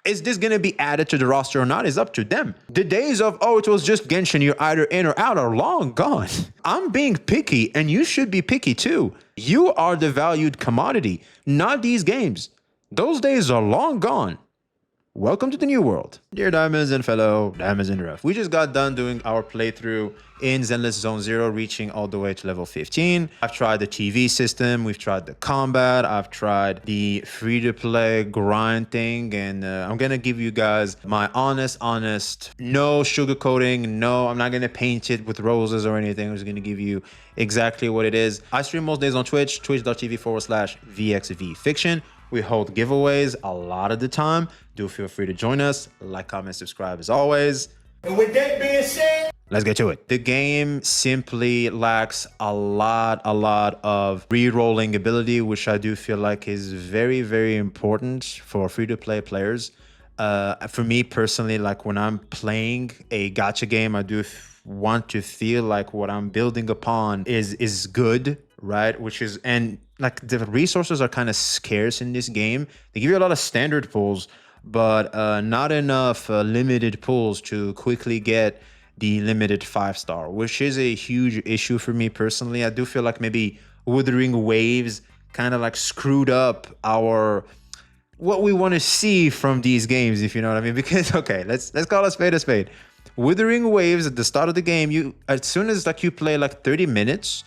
Is this going to be added to the roster or not is up to them. The days of, oh, it was just Genshin, you're either in or out are long gone. I'm being picky, and you should be picky too. You are the valued commodity, not these games. Those days are long gone. Welcome to the new world. Dear Diamonds and fellow Diamonds in the Rough, we just got done doing our playthrough in Zenless Zone 0, reaching all the way to level 15. I've tried the TV system, we've tried the combat, I've tried the free-to-play grind thing, and I'm gonna give you guys my honest, no sugarcoating, no, I'm not gonna paint it with roses or anything. I'm just gonna give you exactly what it is. I stream most days on Twitch, twitch.tv/VXVFiction. We hold giveaways a lot of the time. Do feel free to join us. Like, comment, subscribe as always. And with that being said, let's get to it. The game simply lacks a lot of re-rolling ability, which I do feel like is very, very important for free-to-play players. For me personally, like when I'm playing a gacha game, I do want to feel like what I'm building upon is good, right? Which is, and like the resources are kind of scarce in this game. They give you a lot of standard pulls, but not enough limited pulls to quickly get the limited 5-star, which is a huge issue for me personally. I do feel like maybe Wuthering Waves kind of like screwed up what we want to see from these games, if you know what I mean. Because okay, let's call a spade a spade. Wuthering Waves at the start of the game, as soon as like you play like 30 minutes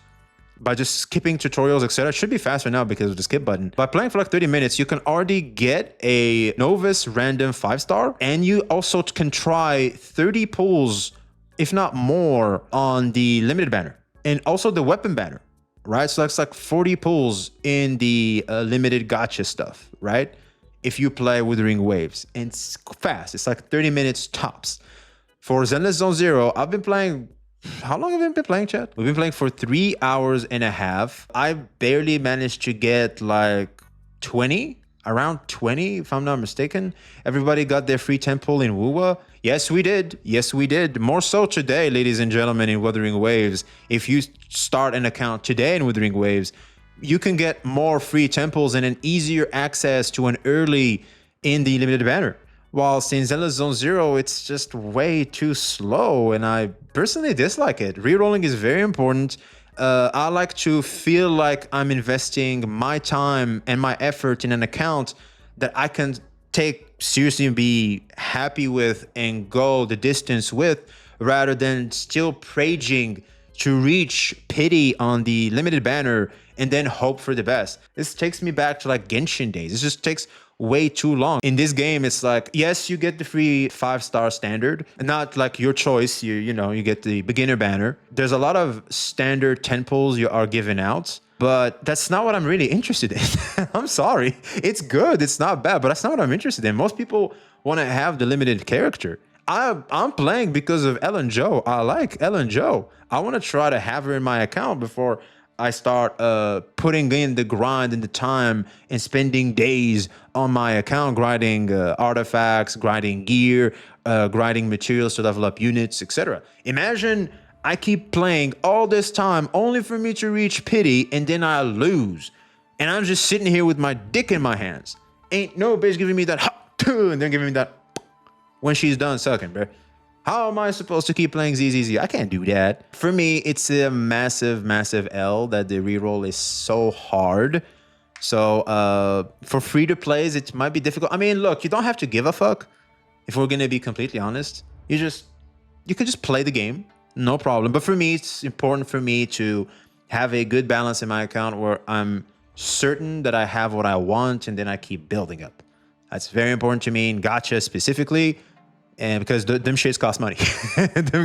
by just skipping tutorials, etc. It should be faster now because of the skip button. By playing for like 30 minutes, you can already get a Novice random 5-star, and you also can try 30 pulls, if not more, on the limited banner and also the weapon banner, right? So that's like 40 pulls in the limited gacha stuff, right? If you play Wuthering Waves, and it's fast. It's like 30 minutes tops. For Zenless Zone 0, I've been playing. How long have we been playing, chat? We've been playing for 3 hours and a half. I barely managed to get like 20, around 20, if I'm not mistaken. Everybody got their free temple in Wuwa. Yes, we did. Yes, we did. More so today, ladies and gentlemen, in Wuthering Waves. If you start an account today in Wuthering Waves, you can get more free temples and an easier access to an early in the limited banner. Whilst in Zenless Zone 0, it's just way too slow, and I personally dislike it. Rerolling is very important. I like to feel like I'm investing my time and my effort in an account that I can take seriously and be happy with and go the distance with, rather than still praging to reach pity on the limited banner and then hope for the best. This takes me back to like Genshin days. It just takes way too long. In this game, it's like, yes, you get the free 5-star standard, not like your choice. You know, you get the beginner banner. There's a lot of standard temples you are given out, but that's not what I'm really interested in. I'm sorry. It's good. It's not bad, but that's not what I'm interested in. Most people want to have the limited character. I'm playing because of Ellen Joe. I like Ellen Joe. I want to try to have her in my account before I start putting in the grind and the time and spending days on my account grinding artifacts, grinding gear, grinding materials to level up units, etc. Imagine I keep playing all this time only for me to reach pity, and then I lose. And I'm just sitting here with my dick in my hands. Ain't no bitch giving me that and then giving me that when she's done sucking, bro. How am I supposed to keep playing ZZZ? I can't do that. For me, it's a massive, massive L that the reroll is so hard. So for free-to-plays, it might be difficult. I mean, look, you don't have to give a fuck. If we're going to be completely honest, you can just play the game. No problem. But for me, it's important for me to have a good balance in my account where I'm certain that I have what I want and then I keep building up. That's very important to me in gacha specifically. And because them shits cost money.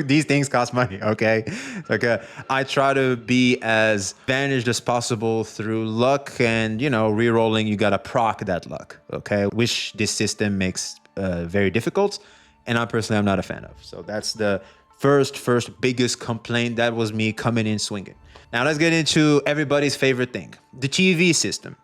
These things cost money, okay? Like I try to be as advantaged as possible through luck, and, you know, re-rolling, you gotta proc that luck, okay? Which this system makes very difficult, and I'm not a fan of. So that's the first biggest complaint. That was me coming in swinging. Now let's get into everybody's favorite thing, the TV system.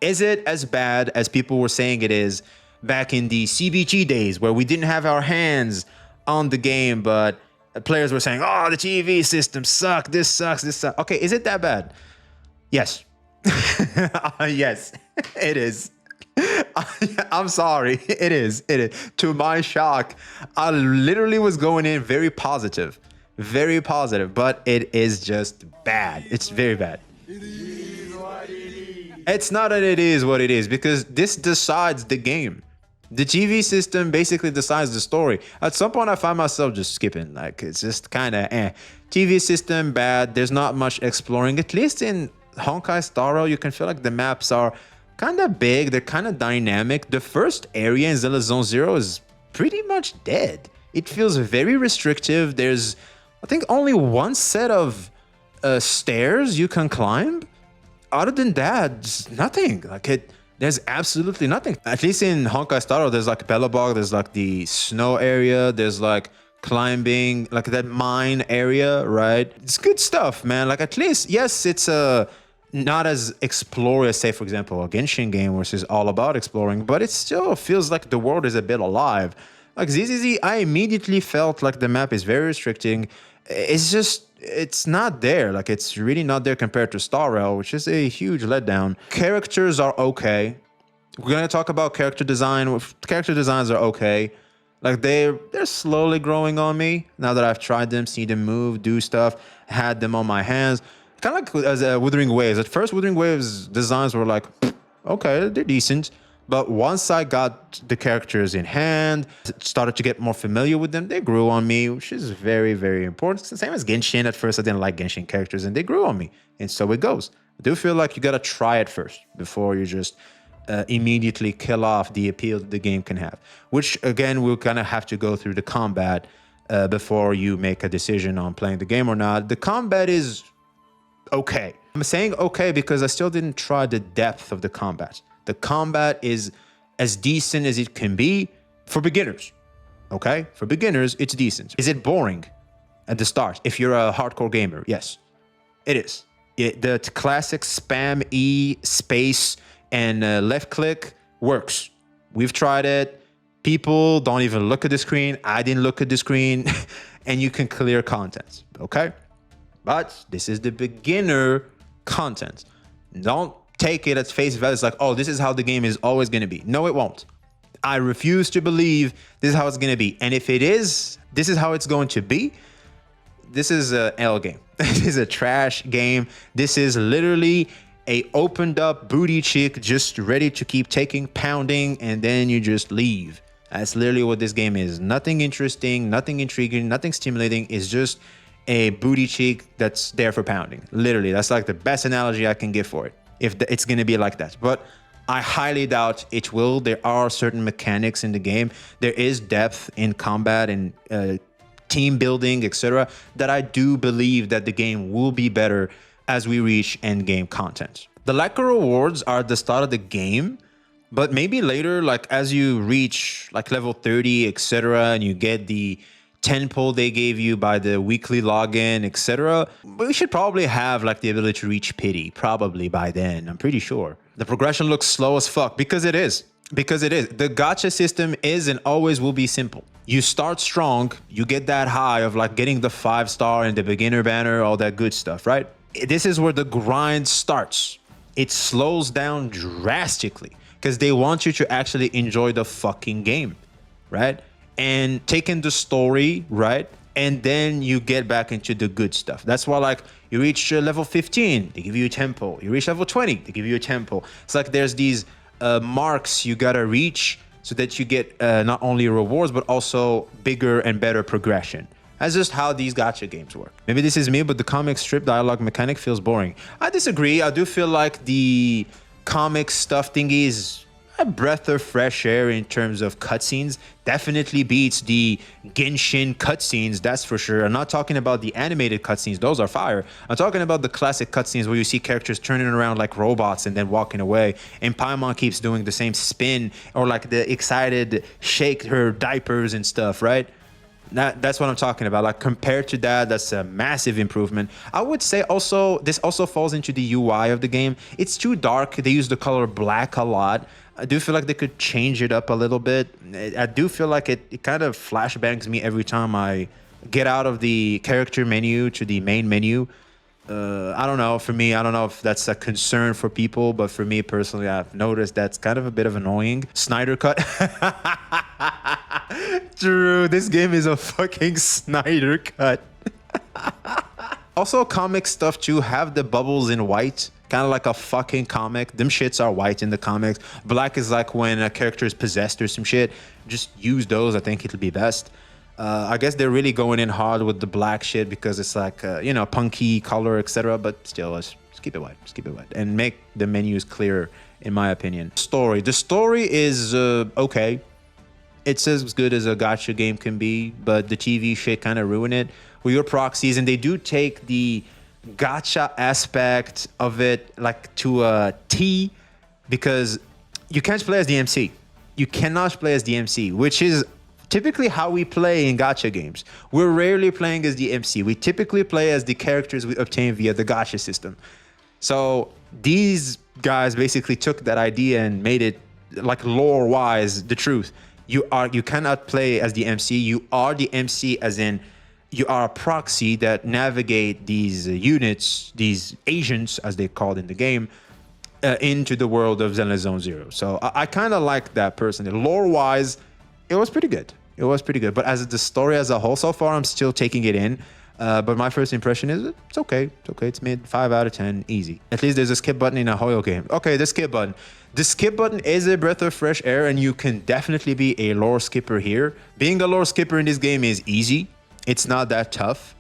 Is it as bad as people were saying it is back in the CBG days, where we didn't have our hands on the game, but players were saying, oh, the TV system sucks, this sucks, this sucks. Okay, is it that bad? Yes. Yes, it is. I'm sorry. It is. It is. To my shock, I literally was going in very positive, but it is just bad. It's very bad. It's not that it is what it is because this decides the game. The TV system basically decides the story. At some point, I find myself just skipping. Like, it's just kind of eh. TV system, bad. There's not much exploring. At least in Honkai Star Rail, you can feel like the maps are kind of big. They're kind of dynamic. The first area in Zenless Zone Zero is pretty much dead. It feels very restrictive. There's, I think, only one set of stairs you can climb. Other than that, just nothing. Like it, there's absolutely nothing. At least in Honkai Star Rail, there's like Bellabog, there's like the snow area, there's like climbing, like that mine area, right? It's good stuff, man. Like at least, yes, it's not as explore as, say, for example, a Genshin game, which is all about exploring, but it still feels like the world is a bit alive. Like ZZZ, I immediately felt like the map is very restricting. It's just, it's not there. Like, it's really not there compared to Star Rail, which is a huge letdown. Characters are okay. We're gonna talk about character design. Character designs are okay. Like, they're slowly growing on me now that I've tried them, seen them move, do stuff, had them on my hands. Kind of like as Wuthering Waves. At first, Wuthering Waves designs were like, okay, they're decent. But once I got the characters in hand, started to get more familiar with them, they grew on me, which is very, very important. It's the same as Genshin. At first, I didn't like Genshin characters, and they grew on me. And so it goes. I do feel like you got to try it first before you just immediately kill off the appeal that the game can have. Which, again, we'll kind of have to go through the combat before you make a decision on playing the game or not. The combat is okay. I'm saying okay because I still didn't try the depth of the combat. The combat is as decent as it can be for beginners, okay? For beginners, it's decent. Is it boring at the start? If you're a hardcore gamer, yes, it is. The classic spam E, space, and left click works. We've tried it. People don't even look at the screen. I didn't look at the screen. And you can clear content, okay? But this is the beginner content. Don't take it at face value. It's like, oh, this is how the game is always going to be. No, it won't. I refuse to believe this is how it's going to be. And if it is, this is how it's going to be. This is an L game. This is a trash game. This is literally a opened up booty chick just ready to keep taking pounding and then you just leave. That's literally what this game is. Nothing interesting, nothing intriguing, nothing stimulating. It's just a booty cheek that's there for pounding. Literally, that's like the best analogy I can give for it. If it's going to be like that. But I highly doubt it will. There are certain mechanics in the game. There is depth in combat and team building, etc. that I do believe that the game will be better as we reach end game content. The lack of rewards are at the start of the game, but maybe later, like as you reach like level 30, etc., and you get the 10 pull they gave you by the weekly login, etc. We should probably have like the ability to reach pity probably by then. I'm pretty sure. The progression looks slow as fuck because it is. Because it is. The gacha system is and always will be simple. You start strong, you get that high of like getting the 5-star and the beginner banner, all that good stuff, right? This is where the grind starts. It slows down drastically because they want you to actually enjoy the fucking game, right? And take in the story, right? And then you get back into the good stuff. That's why, like, you reach level 15, they give you a temple. You reach level 20, they give you a temple. It's like there's these marks you gotta reach so that you get not only rewards, but also bigger and better progression. That's just how these gacha games work. Maybe this is me, but the comic strip dialogue mechanic feels boring. I disagree. I do feel like the comic stuff thingy is a breath of fresh air in terms of cutscenes. Definitely beats the Genshin cutscenes, that's for sure. I'm not talking about the animated cutscenes, those are fire. I'm talking about the classic cutscenes where you see characters turning around like robots and then walking away, and Paimon keeps doing the same spin, or like the excited shake her diapers and stuff, right? That's what I'm talking about. Like, compared to that, that's a massive improvement. I would say also, this also falls into the UI of the game. It's too dark. They use the color black a lot. I do feel like they could change it up a little bit. I do feel like it kind of flashbangs me every time I get out of the character menu to the main menu. I don't know. For me, I don't know if that's a concern for people, but for me personally, I've noticed that's kind of a bit of annoying. Snyder cut. True, this game is a fucking Snyder cut. Also, comic stuff too have the bubbles in white, kind of like a fucking comic. Them shits are white in the comics. Black is like when a character is possessed or some shit. Just use those. I think it'll be best. I guess they're really going in hard with the black shit because it's like, punky color, etc. But still, let's keep it white. Just keep it white and make the menus clearer, in my opinion. Story. The story is okay. It's as good as a gacha game can be, but the TV shit kind of ruined it with your proxies, and they do take the gacha aspect of it like to a T, because you can't play as the MC. You cannot play as the MC, which is typically how we play in gacha games. We're rarely playing as the MC. We typically play as the characters we obtain via the gacha system. So these guys basically took that idea and made it like lore-wise the truth. You cannot play as the MC. You are the MC, as in you are a proxy that navigate these units, these agents, as they called in the game, into the world of Zenless Zone Zero. So I kind of like that personally. Lore-wise, it was pretty good. It was pretty good. But as the story as a whole, so far, I'm still taking it in. But my first impression is it's okay. It's okay. It's mid 5 out of 10, easy. At least there's a skip button in a Hoyo game. Okay, the skip button. The skip button is a breath of fresh air, and you can definitely be a lore skipper here. Being a lore skipper in this game is easy. It's not that tough.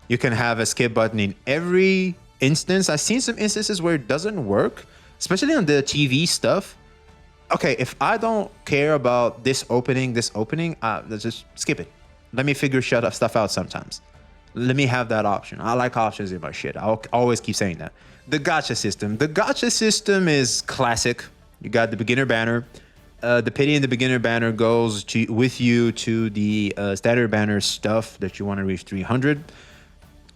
You can have a skip button in every instance. I've seen some instances where it doesn't work, especially on the TV stuff. Okay, if I don't care about this opening, let's just skip it. Let me figure stuff out sometimes. Let me have that option. I like options in my shit. I'll always keep saying that. The gacha system. The gacha system is classic. You got the beginner banner. The pity in the beginner banner goes with you to the standard banner stuff that you want to reach 300.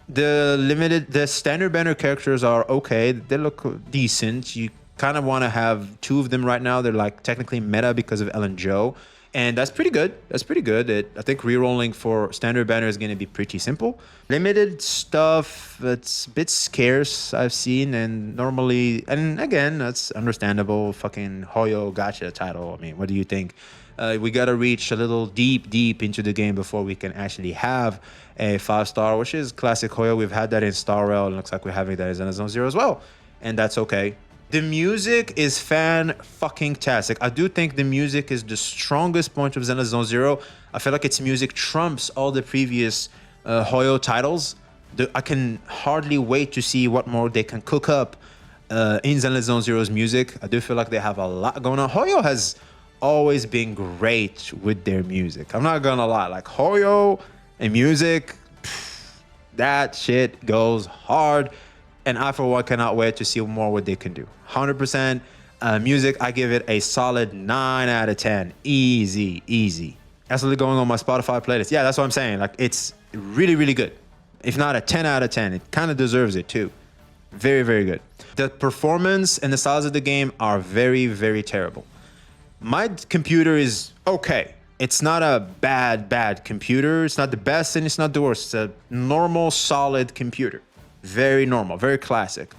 The standard banner characters are okay. They look decent. You kind of want to have 2 of them right now. They're like technically meta because of Ellen Joe. And that's pretty good. That's pretty good. I think rerolling for standard banner is going to be pretty simple. Limited stuff, it's a bit scarce, I've seen. And normally, and again, that's understandable. Fucking Hoyo gacha title. I mean, what do you think? We got to reach a little deep into the game before we can actually have a 5-star, which is classic Hoyo. We've had that in Star Rail, and looks like we're having that in Zenless Zone Zero as well. And that's okay. The music is fan-fucking-tastic. I do think the music is the strongest point of Zenless Zone Zero. I feel like its music trumps all the previous Hoyo titles. I can hardly wait to see what more they can cook up in Zenless Zone Zero's music. I do feel like they have a lot going on. Hoyo has always been great with their music. I'm not gonna lie. Like, Hoyo and music, that shit goes hard. And I, for one, cannot wait to see more what they can do. 100%. Music, I give it a solid 9 out of 10. Easy. Absolutely going on my Spotify playlist. Yeah, that's what I'm saying. Like, it's really, really good. If not a 10 out of 10, it kind of deserves it too. Very, very good. The performance and the styles of the game are very, very terrible. My computer is okay. It's not a bad computer. It's not the best and it's not the worst. It's a normal, solid computer. Very normal, very classic.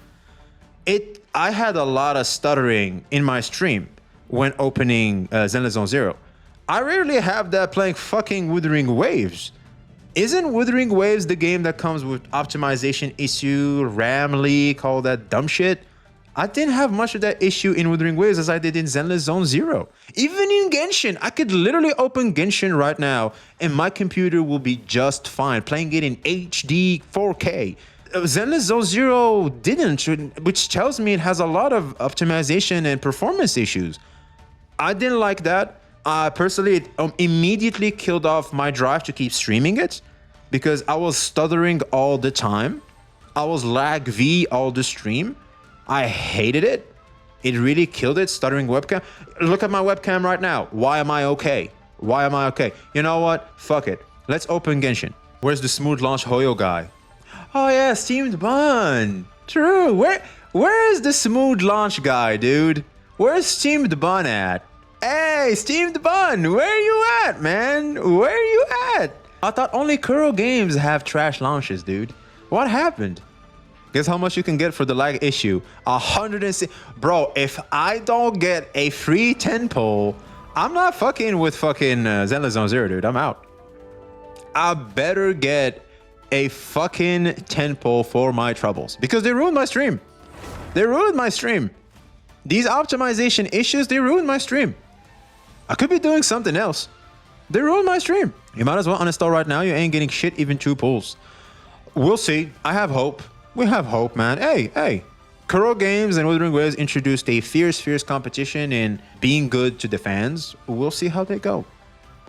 I had a lot of stuttering in my stream when opening Zenless Zone Zero. I rarely have that playing fucking Wuthering Waves. Isn't Wuthering Waves the game that comes with optimization issue, RAM leak, all that dumb shit? I didn't have much of that issue in Wuthering Waves as I did in Zenless Zone Zero. Even in Genshin, I could literally open Genshin right now and my computer will be just fine, playing it in HD 4K. Zenless Zone Zero didn't, which tells me it has a lot of optimization and performance issues. I didn't like that. Personally, it immediately killed off my drive to keep streaming it because I was stuttering all the time. I was lag V all the stream. I hated it. It really killed it, stuttering webcam. Look at my webcam right now. Why am I okay? You know what? Fuck it. Let's open Genshin. Where's the smooth launch Hoyo guy? Oh yeah, Steamed Bun. True. Where is the smooth launch guy, dude? Where's Steamed Bun at? Hey, Steamed Bun, where you at, man? Where you at? I thought only Kuro games have trash launches, dude. What happened? Guess how much you can get for the lag issue? 106. Bro, if I don't get a free 10 pull, I'm not fucking with fucking Zenless Zone Zero, dude. I'm out. I better get a fucking 10 pull for my troubles because they ruined my stream. They ruined my stream. These optimization issues, they ruined my stream. I could be doing something else. They ruined my stream. You might as well uninstall right now. You ain't getting shit, even 2 pulls. We'll see. I have hope. We have hope, man. Hey. Kuro Games and Wuthering Waves introduced a fierce competition in being good to the fans. We'll see how they go.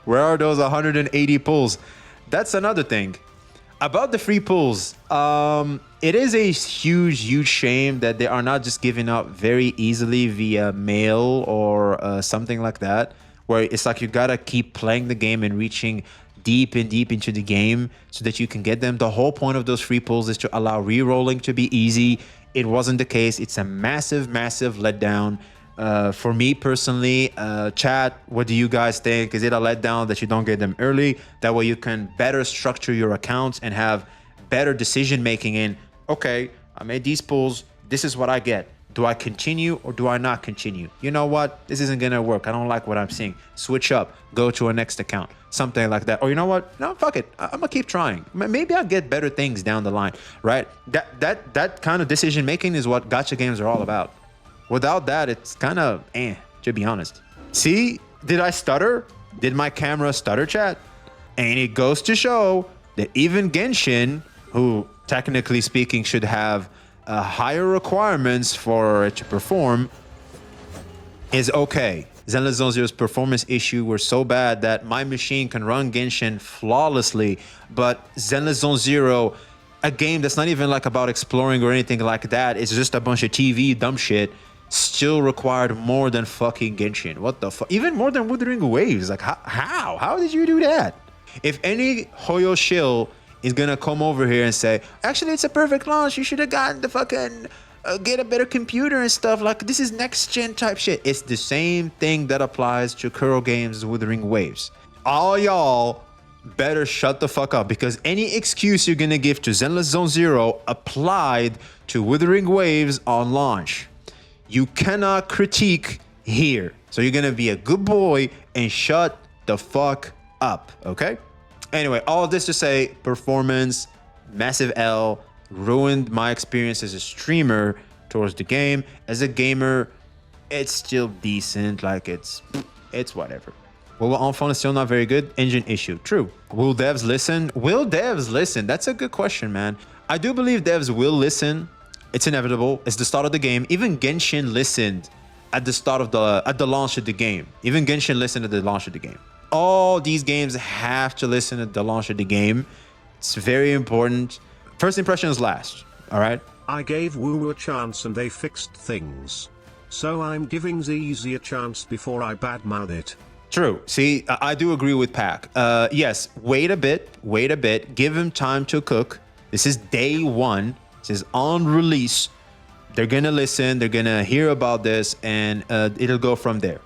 Where are those 180 pulls? That's another thing. About the free pulls, it is a huge shame that they are not just given out very easily via mail or something like that, where it's like you gotta keep playing the game and reaching deep into the game so that you can get them. The whole point of those free pulls is to allow re-rolling to be easy. It wasn't the case. It's a massive letdown. For me personally, chat, what do you guys think? Is it a letdown that you don't get them early? That way you can better structure your accounts and have better decision making in, okay, I made these pulls. This is what I get. Do I continue or do I not continue? You know what? This isn't going to work. I don't like what I'm seeing. Switch up. Go to a next account. Something like that. Or you know what? No, fuck it. I'm going to keep trying. Maybe I'll get better things down the line, right? That kind of decision making is what gacha games are all about. Without that, it's kind of to be honest. See, did I stutter? Did my camera stutter, chat? And it goes to show that even Genshin, who technically speaking should have higher requirements for it to perform, is okay. Zenless Zone Zero's performance issue were so bad that my machine can run Genshin flawlessly, but Zenless Zone Zero, a game that's not even like about exploring or anything like that, it's just a bunch of TV dumb shit, still required more than fucking Genshin. What the fuck? Even more than Wuthering Waves. Like, how? How did you do that? If any Hoyo shill is gonna come over here and say, actually, it's a perfect launch, you should have gotten the fucking, get a better computer and stuff, like, this is next gen type shit. It's the same thing that applies to Kuro Games' Wuthering Waves. All y'all better shut the fuck up, because any excuse you're gonna give to Zenless Zone Zero applied to Wuthering Waves on launch. You cannot critique here. So you're gonna be a good boy and shut the fuck up, okay? Anyway, all of this to say, performance, massive L, ruined my experience as a streamer towards the game. As a gamer, it's still decent, like it's whatever. Well, Enfant is still not very good. Engine issue, true. Will devs listen? Will devs listen? That's a good question, man. I do believe devs will listen. It's inevitable. It's the start of the game. Even Genshin listened at the launch of the game. Even Genshin listened at the launch of the game. All these games have to listen at the launch of the game. It's very important. First impressions last, all right? I gave Woo a chance and they fixed things. So I'm giving ZZ a chance before I badmouth it. True. See, I do agree with Pac. Yes, wait a bit. Give him time to cook. This is day one. This is on release. They're gonna listen. They're gonna hear about this, and it'll go from there.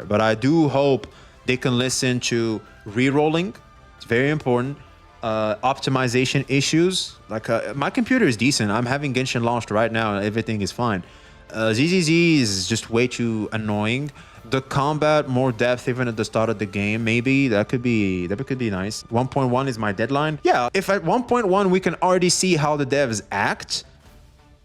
But I do hope they can listen to re-rolling. It's very important. Optimization issues. Like my computer is decent. I'm having Genshin launched right now, and everything is fine. ZZZ is just way too annoying. The combat, more depth even at the start of the game, maybe that could be nice. 1.1 is my deadline. Yeah, if at 1.1 we can already see how the devs act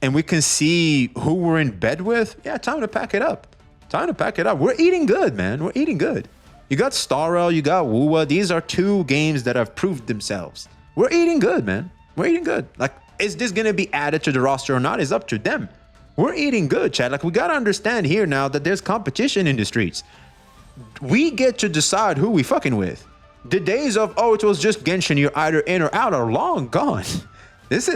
and we can see who we're in bed with, yeah, time to pack it up. We're eating good, man. We're eating good. You got Starrel, you got Wuwa. These are two games that have proved themselves. We're eating good, man. We're eating good. Like, is this gonna be added to the roster or not? It's up to them. We're eating good, Chad. Like, we gotta understand here now that there's competition in the streets. We get to decide who we fucking with. The days of, oh, it was just Genshin, you're either in or out, are long gone. There's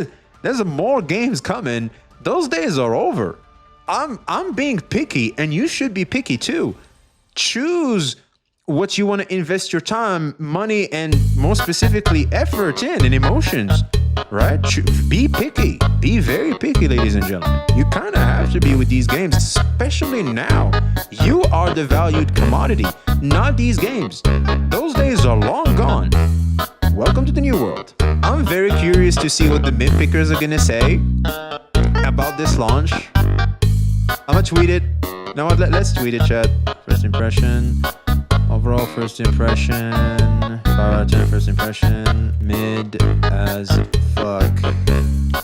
more games coming. Those days are over. I'm being picky, and you should be picky too. Choose what you want to invest your time, money, and more specifically effort in and emotions, right? Be picky. Be very picky, ladies and gentlemen. You kind of have to be with these games, especially now. You are the valued commodity, not these games. Those days are long gone. welcome to the new world. I'm very curious to see what the mint pickers are gonna say about this launch. I'm gonna tweet it. No, let's tweet it, chat. First impression. Overall first impression. 5 out of 10 first impression. Mid as fuck.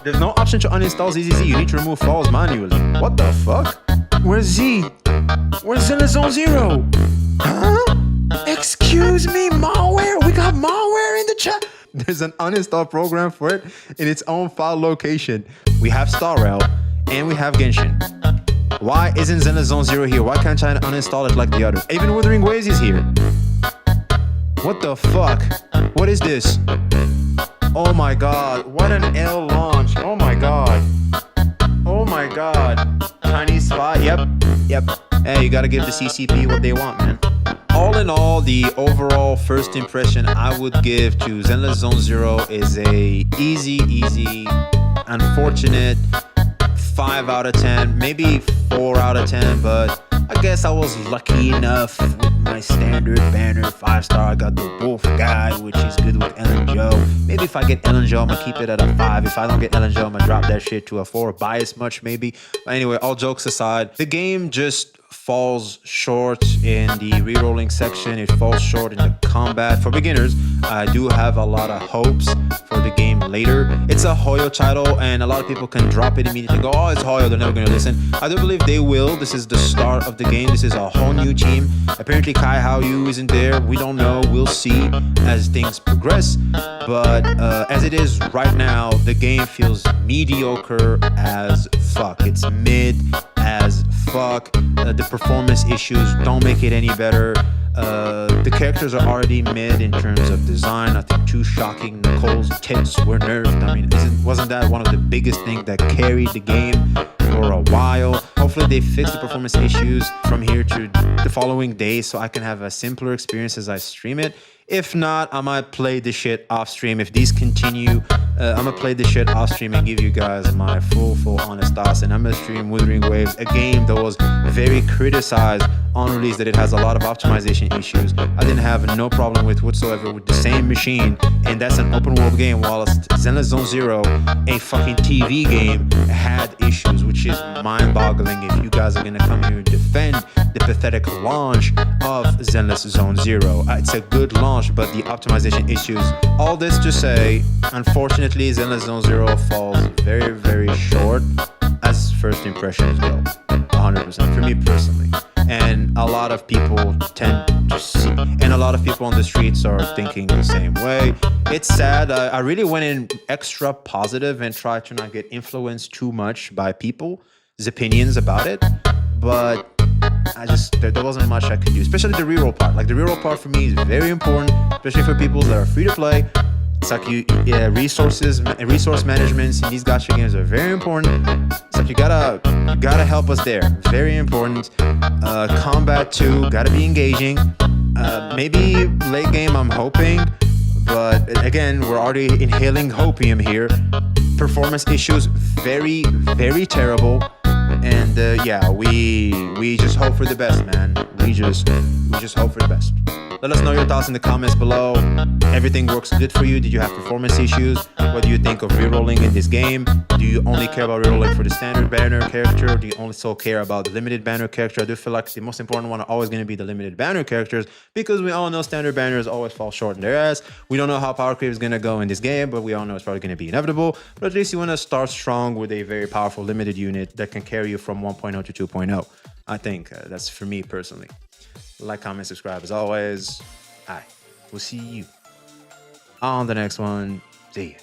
There's no option to uninstall ZZZ. You need to remove files manually. What the fuck? Where's Z? Where's Zenless Zone Zero? Huh? Excuse me, malware? We got malware in the chat? There's an uninstall program for it in its own file location. We have StarRail and we have Genshin. Why isn't Zenless Zone Zero here? Why can't I uninstall it like the others? Even Wuthering Waves is here. What the fuck? What is this? Oh my god. What an L launch. Oh my god. Oh my god. Chinese spy. Yep. Hey, you gotta give the CCP what they want, man. All in all, the overall first impression I would give to Zenless Zone Zero is a easy, unfortunate 5 out of 10, maybe 4 out of 10, but I guess I was lucky enough with my standard banner 5-star. I got the Wolf guy, which is good with Ellen Joe. Maybe if I get Ellen Joe, I'm gonna keep it at a 5. If I don't get Ellen Joe, I'm gonna drop that shit to a 4. Bias much, maybe. But anyway, all jokes aside, the game just falls short in the rerolling section. It falls short in the combat. For beginners, I do have a lot of hopes for the game later. It's a Hoyo title, and a lot of people can drop it immediately and go, oh, it's Hoyo, they're never going to listen. I do believe they will. This is the start of the game. This is a whole new team. Apparently Kai Haoyu isn't there. We don't know. We'll see as things progress. But as it is right now, the game feels mediocre as fuck. It's mid as fuck. The performance issues don't make it any better. The characters are already mid in terms of design. Nothing too shocking. Nicole's tits were nerfed. I mean, wasn't that one of the biggest things that carried the game for a while? Hopefully they fix the performance issues from here to the following day so I can have a simpler experience as I stream it. If not, I might play the shit off stream. If these continue, I'm gonna play the shit off stream and give you guys my full honest thoughts. And I'm gonna stream Wuthering Waves, a game that was very criticized on release, that it has a lot of optimization issues. I didn't have no problem with whatsoever with the same machine, and that's an open world game, whilst Zenless Zone Zero, a fucking TV game, had issues, which is mind-boggling if you guys are gonna come here and defend the pathetic launch of Zenless Zone Zero. It's a good launch, but the optimization issues. All this to say, unfortunately, Zenless Zone Zero falls very short as first impressions go. 100% for me personally. And a lot of people tend to see, and a lot of people on the streets are thinking the same way. It's sad. I really went in extra positive and tried to not get influenced too much by people's opinions about it. But there wasn't much I could do, especially the reroll part. Like, the reroll part for me is very important, especially for people that are free to play. It's like resource management in these gacha games are very important. It's like you gotta help us there. Very important. Combat too, gotta be engaging. Maybe late game, I'm hoping, but again, we're already inhaling hopium here. Performance issues, very terrible. And yeah, we just hope for the best, man. We just hope for the best. Let us know your thoughts in the comments below. Everything works good for you? Did you have performance issues? What do you think of rerolling in this game? Do you only care about rerolling for the standard banner character? Or do you also care about the limited banner character? I do feel like the most important one are always going to be the limited banner characters, because we all know standard banners always fall short in their ass. We don't know how power creep is going to go in this game, but we all know it's probably going to be inevitable. But at least you want to start strong with a very powerful limited unit that can carry you from 1.0 to 2.0. I think that's for me personally. Like, comment, subscribe as always. We'll see you on the next one. See ya.